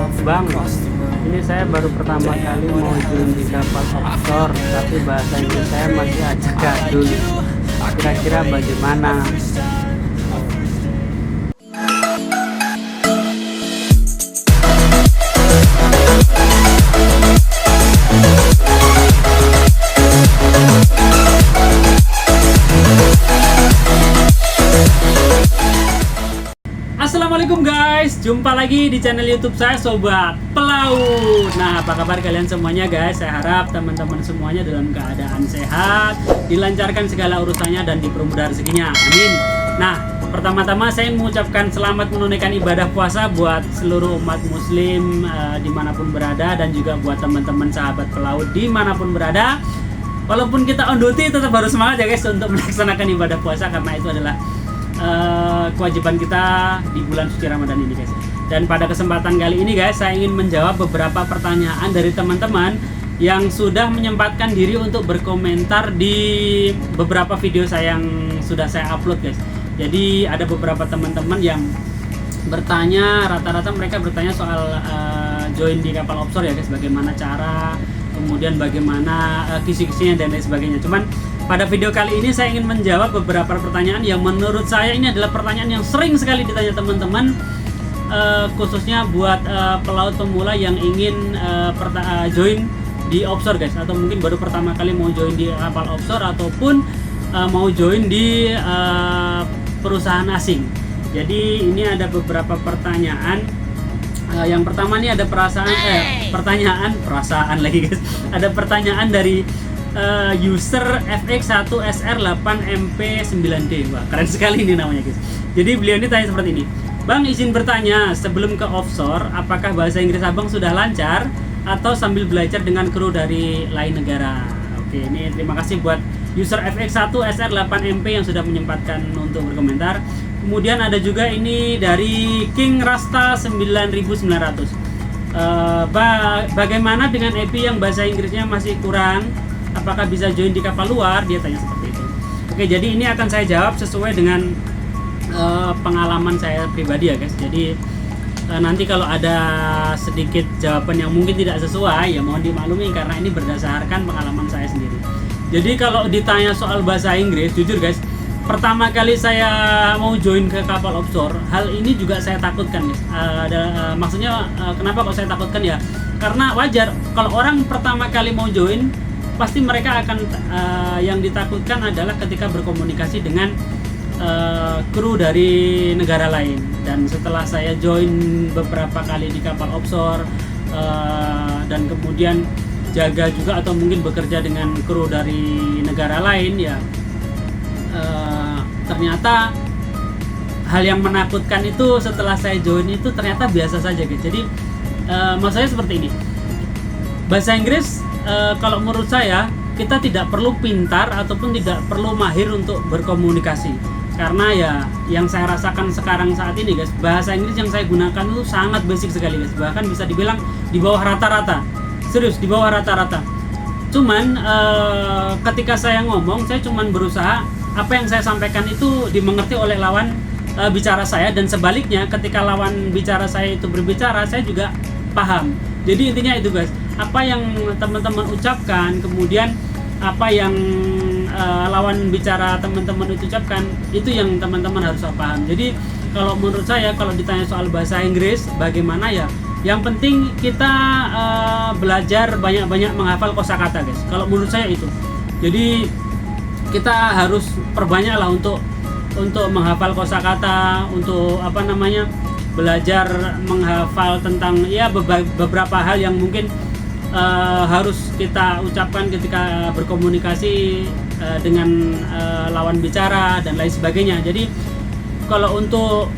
Bang, ini saya baru pertama kali mau join di kapal offshore, tapi bahasa Inggris saya masih agak gadul. Kira-kira bagaimana? Assalamualaikum guys, jumpa lagi di channel YouTube saya Sobat Pelaut. Nah, apa kabar kalian semuanya guys? Saya harap teman-teman semuanya dalam keadaan sehat, dilancarkan segala urusannya dan dipermudah rezekinya. Amin. Nah, pertama-tama saya mengucapkan selamat menunaikan ibadah puasa buat seluruh umat muslim dimanapun berada, dan juga buat teman-teman sahabat pelaut dimanapun berada. Walaupun kita on duty, tetap harus semangat ya guys untuk melaksanakan ibadah puasa, karena itu adalah kewajiban kita di bulan suci Ramadan ini guys. Dan pada kesempatan kali ini guys, saya ingin menjawab beberapa pertanyaan dari teman-teman yang sudah menyempatkan diri untuk berkomentar di beberapa video saya yang sudah saya upload guys. Jadi ada beberapa teman-teman yang bertanya, rata-rata mereka bertanya soal join di kapal offshore ya guys, bagaimana cara, kemudian bagaimana kisi-kisinya dan lain sebagainya. Cuman pada video kali ini saya ingin menjawab beberapa pertanyaan yang menurut saya ini adalah pertanyaan yang sering sekali ditanya teman-teman, khususnya buat pelaut pemula yang ingin join di offshore guys, atau mungkin baru pertama kali mau join di kapal offshore, ataupun mau join di perusahaan asing. Jadi ini ada beberapa pertanyaan. Yang pertama nih ada perasaan lagi guys. Ada pertanyaan dari user FX1SR8MP9D. Wah, keren sekali ini namanya guys. Jadi beliau ini tanya seperti ini. Bang, izin bertanya, sebelum ke offshore, apakah bahasa Inggris Abang sudah lancar atau sambil belajar dengan kru dari lain negara? Oke, ini terima kasih buat user FX1SR8MP yang sudah menyempatkan untuk berkomentar. Kemudian ada juga ini dari King Rasta 9900. Bagaimana dengan EP yang bahasa Inggrisnya masih kurang? Apakah bisa join di kapal luar? Dia tanya seperti itu. Oke, jadi ini akan saya jawab sesuai dengan pengalaman saya pribadi ya guys. Jadi nanti kalau ada sedikit jawaban yang mungkin tidak sesuai, ya mohon dimaklumi karena ini berdasarkan pengalaman saya sendiri. Jadi kalau ditanya soal bahasa Inggris, jujur guys, pertama kali saya mau join ke kapal offshore, hal ini juga saya takutkan guys. Maksudnya kenapa kok saya takutkan ya? Karena wajar kalau orang pertama kali mau join, pasti mereka akan yang ditakutkan adalah ketika berkomunikasi dengan kru dari negara lain. Dan setelah saya join beberapa kali di kapal offshore dan kemudian jaga juga atau mungkin bekerja dengan kru dari negara lain ya, ternyata hal yang menakutkan itu setelah saya join itu ternyata biasa saja gitu. Jadi maksudnya seperti ini, bahasa Inggris kalau menurut saya kita tidak perlu pintar ataupun tidak perlu mahir untuk berkomunikasi, karena ya yang saya rasakan sekarang saat ini guys, bahasa Inggris yang saya gunakan itu sangat basic sekali guys, bahkan bisa dibilang di bawah rata-rata, serius di bawah rata-rata. Cuman ketika saya ngomong, saya cuman berusaha apa yang saya sampaikan itu dimengerti oleh lawan bicara saya, dan sebaliknya ketika lawan bicara saya itu berbicara, saya juga paham. Jadi intinya itu guys, apa yang teman-teman ucapkan, kemudian apa yang lawan bicara teman-teman itu ucapkan, itu yang teman-teman harus paham. Jadi kalau menurut saya, kalau ditanya soal bahasa Inggris bagaimana ya, yang penting kita belajar banyak-banyak menghafal kosakata guys. Kalau menurut saya itu. Jadi kita harus perbanyaklah untuk menghafal kosakata, untuk belajar menghafal tentang ya beberapa hal yang mungkin harus kita ucapkan ketika berkomunikasi dengan lawan bicara dan lain sebagainya. Jadi kalau untuk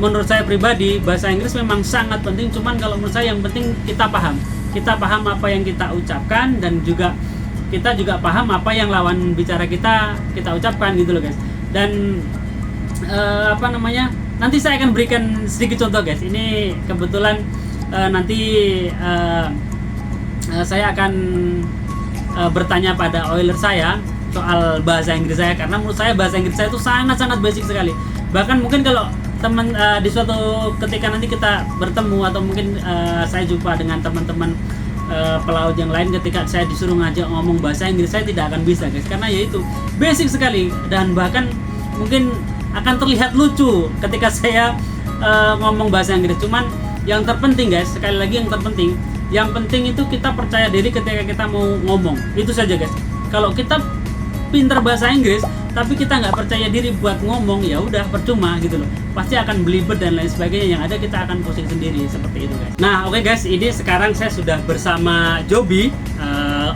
menurut saya pribadi, bahasa Inggris memang sangat penting, cuman kalau menurut saya yang penting kita paham apa yang kita ucapkan, dan juga kita juga paham apa yang lawan bicara kita ucapkan gitu loh guys. Dan nanti saya akan berikan sedikit contoh guys. Ini kebetulan nanti saya akan bertanya pada oiler saya soal bahasa Inggris saya, karena menurut saya bahasa Inggris saya itu sangat-sangat basic sekali. Bahkan mungkin kalau di suatu ketika nanti kita bertemu atau mungkin saya jumpa dengan teman-teman pelaut yang lain, ketika saya disuruh ngajak ngomong bahasa Inggris, saya tidak akan bisa guys, karena yaitu basic sekali dan bahkan mungkin akan terlihat lucu ketika saya ngomong bahasa Inggris. Cuman yang terpenting guys, sekali lagi yang penting itu kita percaya diri ketika kita mau ngomong, itu saja guys. Kalau kita pintar bahasa Inggris tapi kita nggak percaya diri buat ngomong, ya udah percuma gitu loh, pasti akan belibet dan lain sebagainya, yang ada kita akan pusing sendiri seperti itu guys. Nah oke guys, ini sekarang saya sudah bersama Joby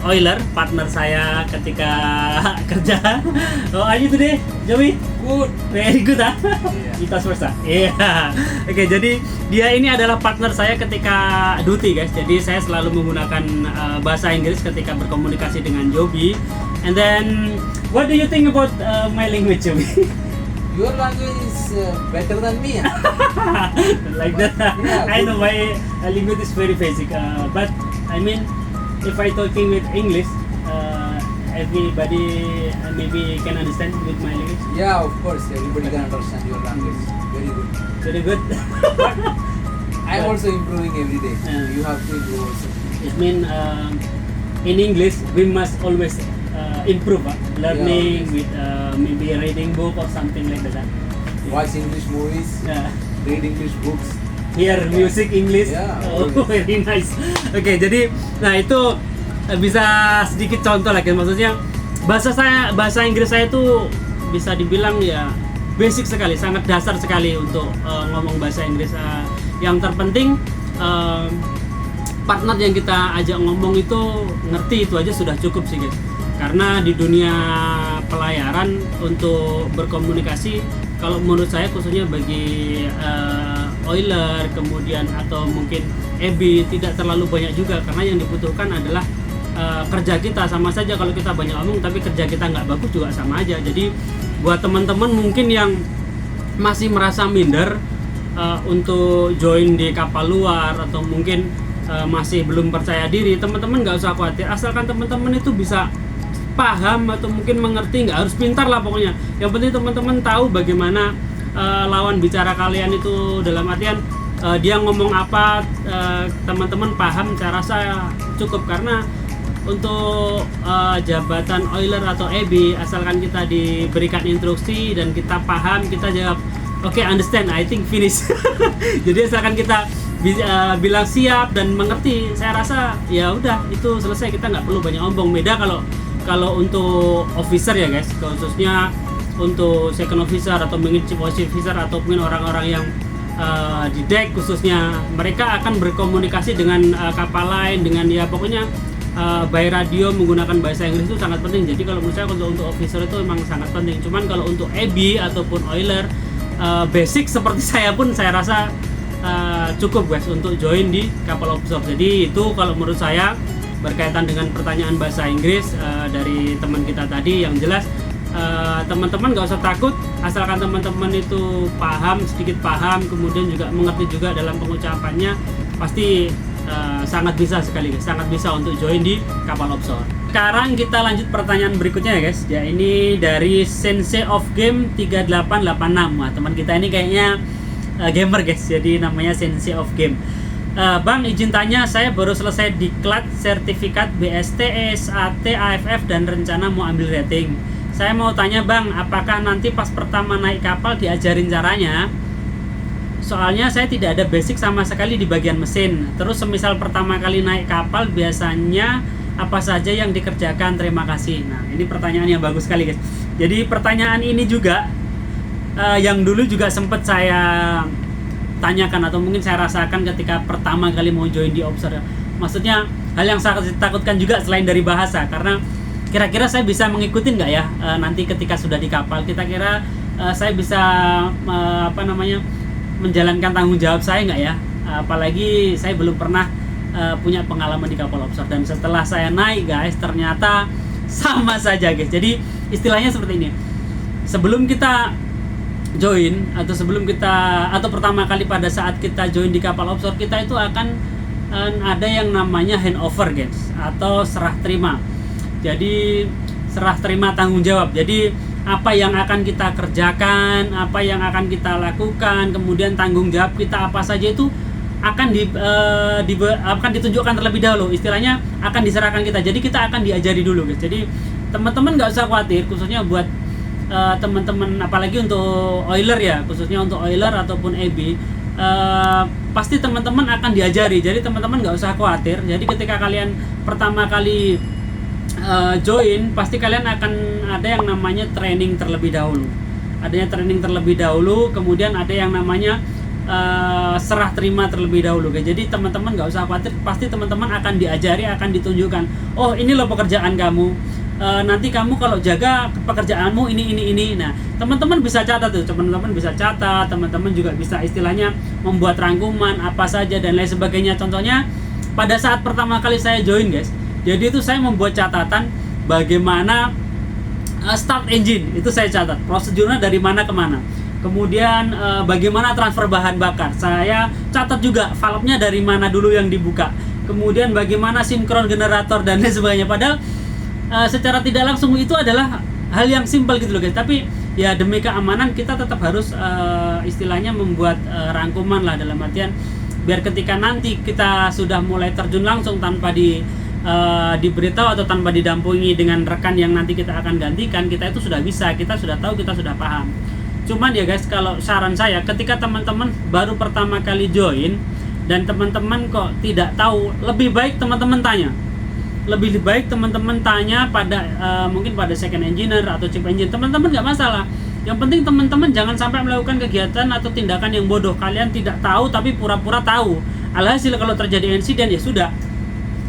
Oiler, partner saya ketika kerja. Oh, are you today, Joby? Good. Very good ah. Yeah. Kita first ah. Iya. Oke, jadi dia ini adalah partner saya ketika duty guys. Jadi saya selalu menggunakan bahasa Inggris ketika berkomunikasi dengan Joby. And then, what do you think about my language, Joby? Your language is better than me. Like that. Yeah, I know my language is very basic, but I mean, if I talking with English, everybody maybe can understand with my language. Yeah, of course, everybody can understand your language. Very good. Very good. I'm also improving every day. You have to improve also. It mean in English we must always improve, learning Yeah. with maybe reading book or something like that. Watch English movies, read English books. Hear music English. Yeah, Oh, always. very nice. Oke, jadi nah itu bisa sedikit contoh lagi, maksudnya bahasa Inggris saya itu bisa dibilang ya basic sekali, sangat dasar sekali untuk ngomong bahasa Inggris. Yang terpenting partner yang kita ajak ngomong itu ngerti, itu aja sudah cukup sih guys. Karena di dunia pelayaran untuk berkomunikasi, kalau menurut saya khususnya bagi oiler kemudian atau mungkin EB, tidak terlalu banyak juga, karena yang dibutuhkan adalah kerja kita. Sama saja kalau kita banyak ngomong tapi kerja kita nggak bagus juga sama aja. Jadi buat teman-teman mungkin yang masih merasa minder untuk join di kapal luar atau mungkin masih belum percaya diri, teman-teman nggak usah khawatir, asalkan teman-teman itu bisa paham atau mungkin mengerti, nggak harus pintar lah pokoknya. Yang penting teman-teman tahu bagaimana lawan bicara kalian itu, dalam artian dia ngomong apa, teman-teman paham, saya rasa cukup. Karena untuk jabatan oiler atau EB, asalkan kita diberikan instruksi dan kita paham, kita jawab oke, understand, I think finish. Jadi asalkan kita bilang siap dan mengerti, saya rasa ya udah itu selesai, kita nggak perlu banyak ngomong. Beda kalau untuk officer ya guys, khususnya untuk second officer atau mungkin chief officer atau mungkin orang-orang yang di deck khususnya, mereka akan berkomunikasi dengan kapal lain dengan ya pokoknya by radio menggunakan bahasa Inggris itu sangat penting. Jadi kalau menurut saya untuk officer itu memang sangat penting. Cuman kalau untuk EB ataupun oiler basic seperti saya pun saya rasa cukup guys untuk join di kapal offshore. Jadi itu kalau menurut saya berkaitan dengan pertanyaan bahasa Inggris dari teman kita tadi. Yang jelas teman-teman nggak usah takut, asalkan teman-teman itu sedikit paham, kemudian juga mengerti juga dalam pengucapannya, pasti sangat bisa sekali guys, sangat bisa untuk join di kapal offshore. Sekarang kita lanjut pertanyaan berikutnya ya guys. Ya, ini dari Sensei of Game 3886. Nah, teman kita ini kayaknya gamer guys, jadi namanya Sensei of Game. Bang, izin tanya, saya baru selesai diklat sertifikat BST, ESAT, AFF dan rencana mau ambil rating. Saya mau tanya Bang, apakah nanti pas pertama naik kapal diajarin caranya? Soalnya saya tidak ada basic sama sekali di bagian mesin. Terus semisal pertama kali naik kapal biasanya apa saja yang dikerjakan? Terima kasih. Nah, ini pertanyaan yang bagus sekali guys. Jadi pertanyaan ini juga yang dulu juga sempat saya tanyakan atau mungkin saya rasakan ketika pertama kali mau join di offshore. Maksudnya hal yang sangat ditakutkan juga selain dari bahasa, karena kira-kira saya bisa mengikuti nggak ya nanti ketika sudah di kapal, kira-kira saya bisa menjalankan tanggung jawab saya nggak ya, apalagi saya belum pernah punya pengalaman di kapal offshore. Dan setelah saya naik guys, ternyata sama saja guys. Jadi istilahnya seperti ini, sebelum kita join atau pertama kali pada saat kita join di kapal offshore, kita itu akan ada yang namanya handover guys, atau serah terima. Jadi serah terima tanggung jawab. Jadi apa yang akan kita kerjakan, apa yang akan kita lakukan, kemudian tanggung jawab kita apa saja itu akan akan ditunjukkan terlebih dahulu, istilahnya akan diserahkan kita. Jadi kita akan diajari dulu guys. Jadi teman-teman nggak usah khawatir, khususnya buat teman-teman, apalagi untuk oiler ya, khususnya untuk oiler ataupun EB, pasti teman-teman akan diajari. Jadi teman-teman nggak usah khawatir. Jadi ketika kalian pertama kali join, pasti kalian akan ada yang namanya training terlebih dahulu. Adanya training terlebih dahulu, kemudian ada yang namanya serah terima terlebih dahulu guys. Jadi teman-teman nggak usah khawatir, pasti teman-teman akan diajari, akan ditunjukkan, oh ini loh pekerjaan kamu, nanti kamu kalau jaga pekerjaanmu ini. Nah teman-teman bisa catat tuh, teman-teman bisa catat, teman-teman juga bisa istilahnya membuat rangkuman apa saja dan lain sebagainya. Contohnya pada saat pertama kali saya join guys, jadi itu saya membuat catatan bagaimana start engine, itu saya catat prosedurnya dari mana ke mana. Kemudian bagaimana transfer bahan bakar, saya catat juga valve-nya dari mana dulu yang dibuka. Kemudian bagaimana sinkron generator dan lain sebagainya. Padahal secara tidak langsung itu adalah hal yang simpel gitu loh guys. Tapi ya demi keamanan kita tetap harus istilahnya membuat rangkuman lah, dalam artian biar ketika nanti kita sudah mulai terjun langsung tanpa diberitahu atau tanpa didampingi dengan rekan yang nanti kita akan gantikan, kita itu sudah bisa, kita sudah tahu, kita sudah paham. Cuman ya guys, kalau saran saya ketika teman-teman baru pertama kali join dan teman-teman kok tidak tahu, lebih baik teman-teman tanya. Lebih baik teman-teman tanya pada mungkin pada second engineer atau chief engineer. Teman-teman nggak masalah. Yang penting teman-teman jangan sampai melakukan kegiatan atau tindakan yang bodoh. Kalian tidak tahu tapi pura-pura tahu. Alhasil kalau terjadi insiden ya sudah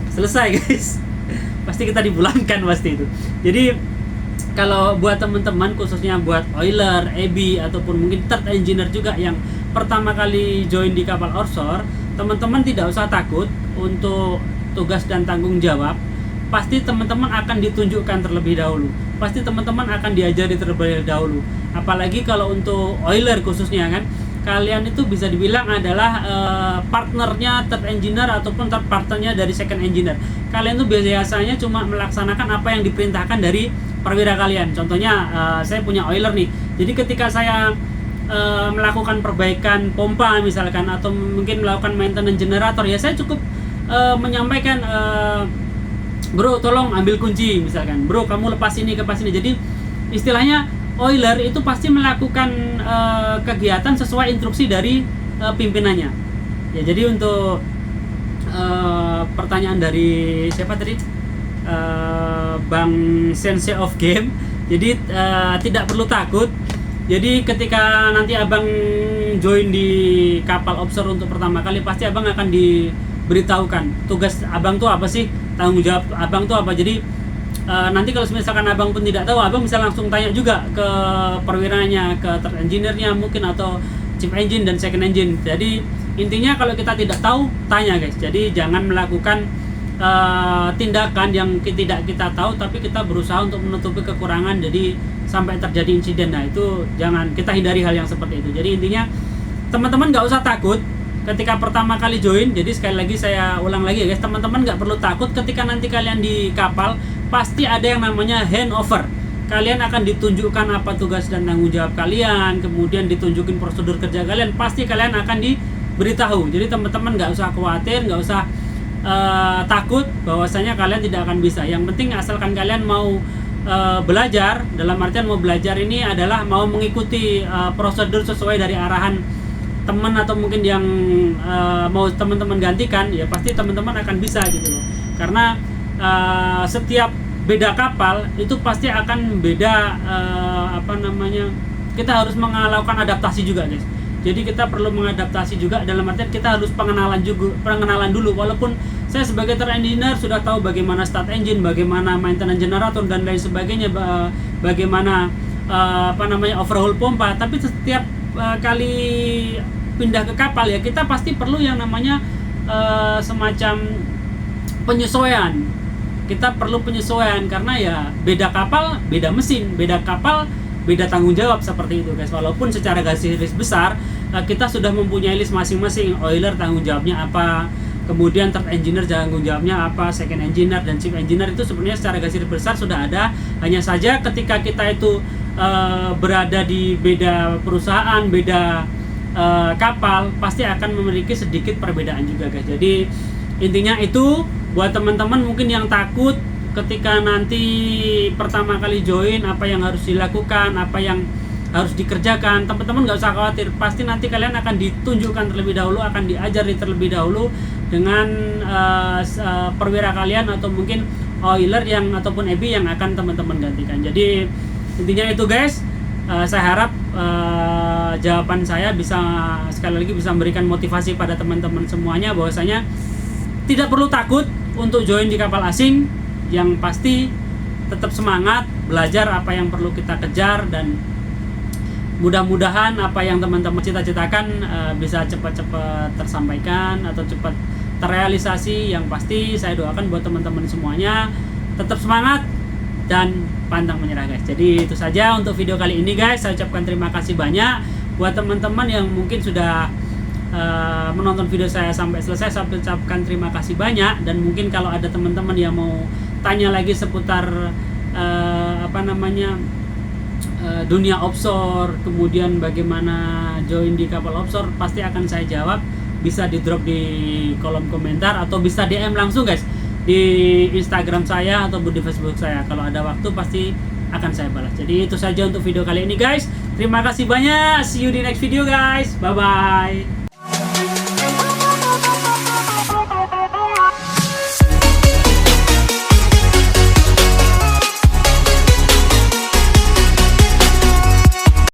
selesai guys. Pasti kita dipulangkan pasti itu. Jadi kalau buat teman-teman, khususnya buat oiler, EB ataupun mungkin third engineer juga yang pertama kali join di kapal offshore, teman-teman tidak usah takut untuk tugas dan tanggung jawab. Pasti teman-teman akan ditunjukkan terlebih dahulu. Pasti teman-teman akan diajari terlebih dahulu. Apalagi kalau untuk oiler khususnya kan, kalian itu bisa dibilang adalah partnernya third engineer ataupun third partnernya dari second engineer. Kalian tuh biasanya cuma melaksanakan apa yang diperintahkan dari perwira kalian. Contohnya saya punya oiler nih. Jadi ketika saya melakukan perbaikan pompa misalkan, atau mungkin melakukan maintenance generator, ya saya cukup menyampaikan, bro tolong ambil kunci misalkan, bro kamu lepas ini kepas ini. Jadi istilahnya oiler itu pasti melakukan kegiatan sesuai instruksi dari pimpinannya. Ya jadi untuk pertanyaan dari siapa tadi? Bang Sensei of Game. Jadi tidak perlu takut. Jadi ketika nanti abang join di kapal offshore untuk pertama kali, pasti abang akan diberitahukan tugas abang tuh apa sih, tanggung jawab abang tuh apa. Jadi nanti kalau misalkan abang pun tidak tahu, abang bisa langsung tanya juga ke perwiranya, ke third engineer-nya mungkin, atau chief engine dan second engine. Jadi intinya kalau kita tidak tahu, tanya guys. Jadi jangan melakukan tindakan yang tidak kita tahu tapi kita berusaha untuk menutupi kekurangan, jadi sampai terjadi insiden. Nah itu jangan, kita hindari hal yang seperti itu. Jadi intinya teman-teman nggak usah takut ketika pertama kali join. Jadi sekali lagi saya ulang lagi ya guys, teman-teman nggak perlu takut ketika nanti kalian di kapal, pasti ada yang namanya handover. Kalian akan ditunjukkan apa tugas dan tanggung jawab kalian, kemudian ditunjukin prosedur kerja kalian, pasti kalian akan diberitahu. Jadi teman-teman nggak usah khawatir, nggak usah takut bahwasanya kalian tidak akan bisa. Yang penting asalkan kalian mau belajar, dalam artian mau belajar ini adalah mau mengikuti prosedur sesuai dari arahan teman atau mungkin yang mau teman-teman gantikan, ya pasti teman-teman akan bisa gitu loh. Karena setiap beda kapal itu pasti akan beda kita harus melakukan adaptasi juga guys. Jadi kita perlu mengadaptasi juga, dalam artian kita harus pengenalan dulu. Walaupun saya sebagai third engineer sudah tahu bagaimana start engine, bagaimana maintenance generator dan lain sebagainya, bagaimana overhaul pompa, tapi setiap kali pindah ke kapal ya kita pasti perlu yang namanya semacam penyesuaian. Kita perlu penyesuaian karena ya beda kapal, beda mesin, beda kapal, beda tanggung jawab, seperti itu guys. Walaupun secara garis besar kita sudah mempunyai list masing-masing, oiler tanggung jawabnya apa, kemudian third engineer tanggung jawabnya apa, second engineer dan chief engineer itu sebenarnya secara garis besar sudah ada. Hanya saja ketika kita itu berada di beda perusahaan, beda kapal, pasti akan memiliki sedikit perbedaan juga guys. Jadi intinya itu buat teman-teman mungkin yang takut ketika nanti pertama kali join, apa yang harus dilakukan, apa yang harus dikerjakan, teman-teman nggak usah khawatir, pasti nanti kalian akan ditunjukkan terlebih dahulu, akan diajari terlebih dahulu dengan perwira kalian atau mungkin oiler yang ataupun EB yang akan teman-teman gantikan. Jadi intinya itu guys. Saya harap jawaban saya bisa sekali lagi bisa memberikan motivasi pada teman-teman semuanya bahwasanya tidak perlu takut untuk join di kapal asing, yang pasti tetap semangat belajar apa yang perlu kita kejar, dan mudah-mudahan apa yang teman-teman cita-citakan bisa cepat-cepat tersampaikan atau cepat terrealisasi. Yang pasti saya doakan buat teman-teman semuanya tetap semangat dan pantang menyerah guys. Jadi itu saja untuk video kali ini guys. Saya ucapkan terima kasih banyak buat teman-teman yang mungkin sudah menonton video saya sampai selesai. Saya ucapkan terima kasih banyak, dan mungkin kalau ada teman-teman yang mau tanya lagi seputar dunia offshore, kemudian bagaimana join di kapal offshore, pasti akan saya jawab. Bisa di drop di kolom komentar atau bisa DM langsung guys di Instagram saya atau di Facebook saya. Kalau ada waktu pasti akan saya balas. Jadi itu saja untuk video kali ini guys. Terima kasih banyak. See you di next video guys. Bye bye.